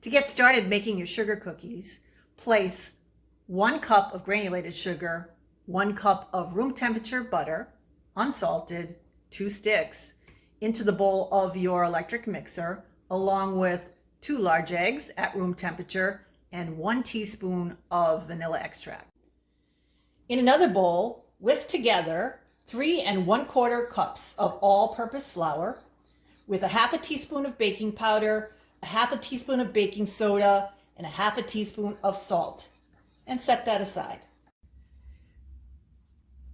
To get started making your sugar cookies, place 1 cup of granulated sugar, 1 cup of room temperature butter, unsalted, 2 sticks, into the bowl of your electric mixer, along with 2 large eggs at room temperature and 1 teaspoon of vanilla extract. In another bowl, whisk together 3 1/4 cups of all-purpose flour with a 1/2 teaspoon of baking powder, a 1/2 teaspoon of baking soda, and a 1/2 teaspoon of salt, and set that aside.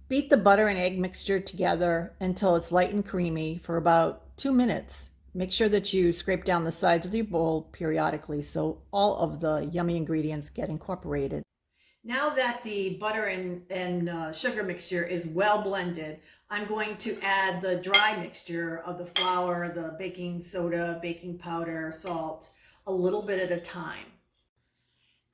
Beat the butter and egg mixture together until it's light and creamy for about 2 minutes. Make sure that you scrape down the sides of your bowl periodically so all of the yummy ingredients get incorporated. Now that the butter and sugar mixture is well blended, I'm going to add the dry mixture of the flour, the baking soda, baking powder, salt, a little bit at a time.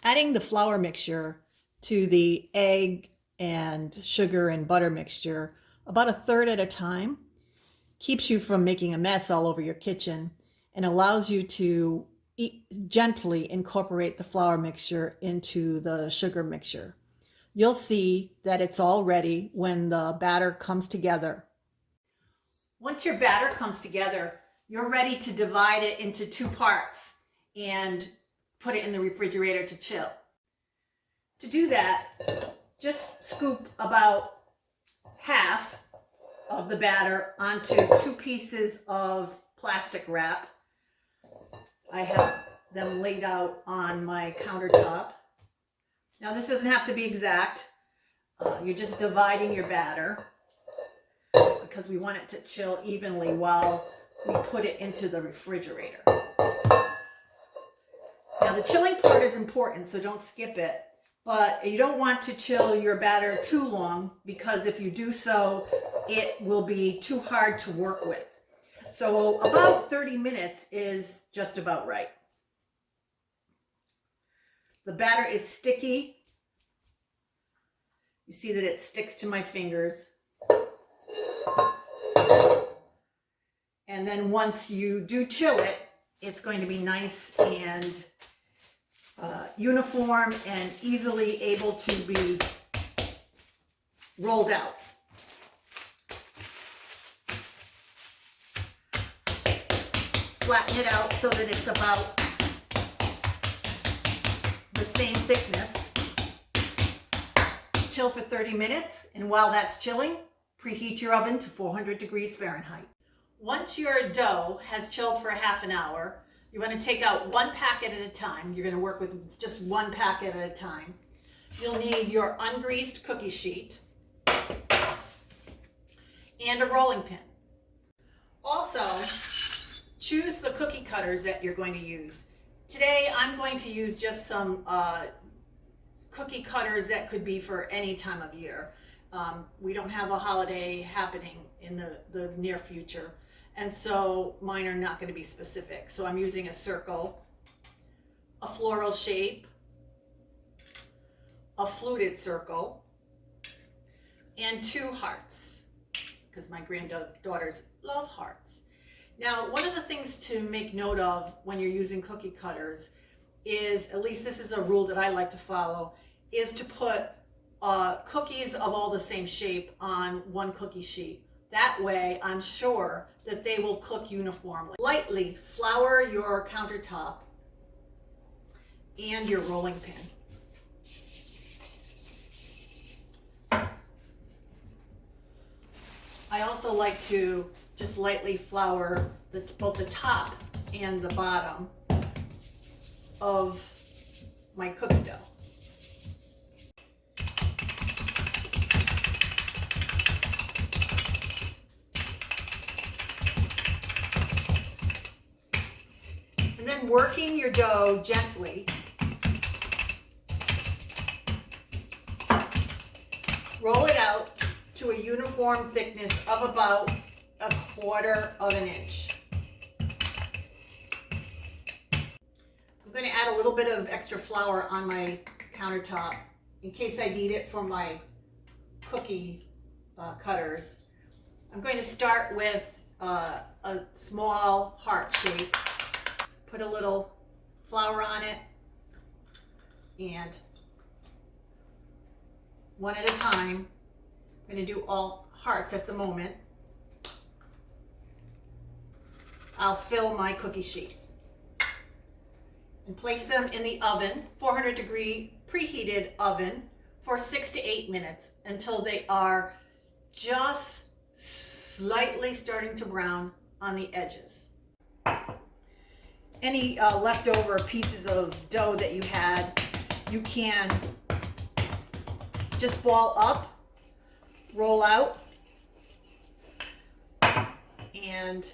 Adding the flour mixture to the egg and sugar and butter mixture about 1/3 at a time keeps you from making a mess all over your kitchen and allows you to gently incorporate the flour mixture into the sugar mixture. You'll see that it's all ready when the batter comes together. Once your batter comes together, you're ready to divide it into 2 parts and put it in the refrigerator to chill. To do that, just scoop about half of the batter onto 2 pieces of plastic wrap. I have them laid out on my countertop. Now this doesn't have to be exact. You're just dividing your batter because we want it to chill evenly while we put it into the refrigerator. Now the chilling part is important, so don't skip it. But you don't want to chill your batter too long because if you do so, it will be too hard to work with. So about 30 minutes is just about right. The batter is sticky. You see that it sticks to my fingers. And then once you do chill it, it's going to be nice and uniform and easily able to be rolled out. Flatten it out so that it's about the same thickness. Chill for 30 minutes, and while that's chilling, preheat your oven to 400 degrees Fahrenheit. Once your dough has chilled for 1/2 hour, you want to take out 1 packet at a time. You're going to work with just 1 packet at a time. You'll need your ungreased cookie sheet and a rolling pin. Also, choose the cookie cutters that you're going to use. Today, I'm going to use just some cookie cutters that could be for any time of year. We don't have a holiday happening in the near future, and so mine are not going to be specific. So I'm using a circle, a floral shape, a fluted circle, and 2 hearts, because my granddaughters love hearts. Now, one of the things to make note of when you're using cookie cutters is, at least this is a rule that I like to follow, is to put cookies of all the same shape on 1 cookie sheet. That way, I'm sure that they will cook uniformly. Lightly flour your countertop and your rolling pin. I also like to just lightly flour both the top and the bottom of my cookie dough. And then working your dough gently, roll it out to a uniform thickness of about 1/4 of an inch. I'm going to add a little bit of extra flour on my countertop in case I need it for my cookie cutters. I'm going to start with a small heart shape. Put a little flour on it, and one at a time. I'm going to do all hearts at the moment. I'll fill my cookie sheet and place them in the oven, 400 degree preheated oven, for 6 to 8 minutes until they are just slightly starting to brown on the edges. Any leftover pieces of dough that you had, you can just ball up, roll out, and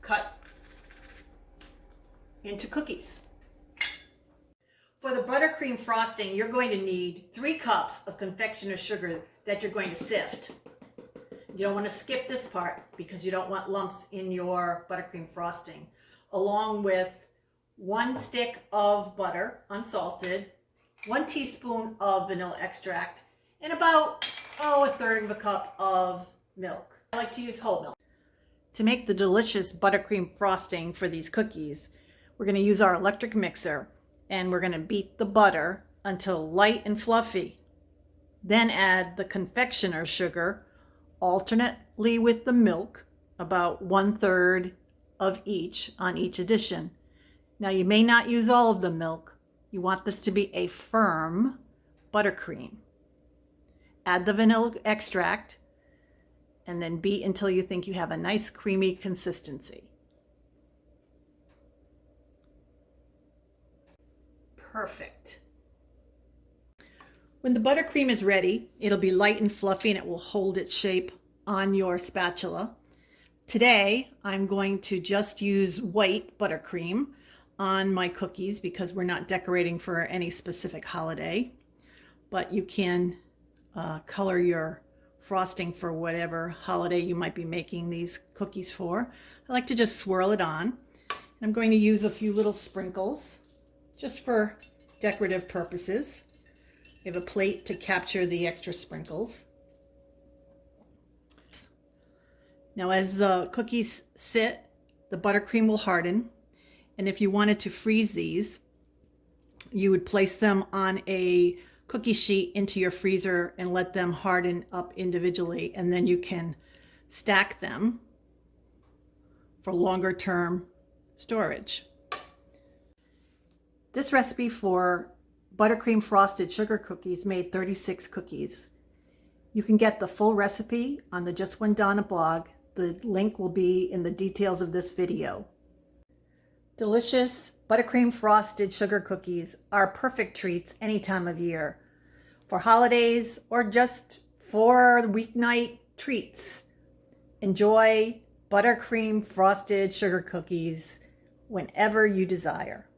cut into cookies. For the buttercream frosting, you're going to need 3 cups of confectioner's sugar that you're going to sift. You don't want to skip this part because you don't want lumps in your buttercream frosting, along with 1 stick of butter, unsalted, 1 teaspoon of vanilla extract, and about, a third of a cup of milk. I like to use whole milk. To make the delicious buttercream frosting for these cookies, we're going to use our electric mixer, and we're going to beat the butter until light and fluffy. Then add the confectioner's sugar alternately with the milk, about 1/3 of each on each addition. Now you may not use all of the milk. You want this to be a firm buttercream. Add the vanilla extract and then beat until you think you have a nice creamy consistency. Perfect. When the buttercream is ready, it'll be light and fluffy and it will hold its shape on your spatula. Today, I'm going to just use white buttercream on my cookies because we're not decorating for any specific holiday, but you can color your frosting for whatever holiday you might be making these cookies for. I like to just swirl it on. I'm going to use a few little sprinkles just for decorative purposes. We have a plate to capture the extra sprinkles. Now as the cookies sit, the buttercream will harden. And if you wanted to freeze these, you would place them on a cookie sheet into your freezer and let them harden up individually. And then you can stack them for longer term storage. This recipe for buttercream frosted sugar cookies made 36 cookies. You can get the full recipe on the Just One Donna blog. The link will be in the details of this video. Delicious buttercream frosted sugar cookies are perfect treats any time of year, for holidays or just for weeknight treats. Enjoy buttercream frosted sugar cookies whenever you desire.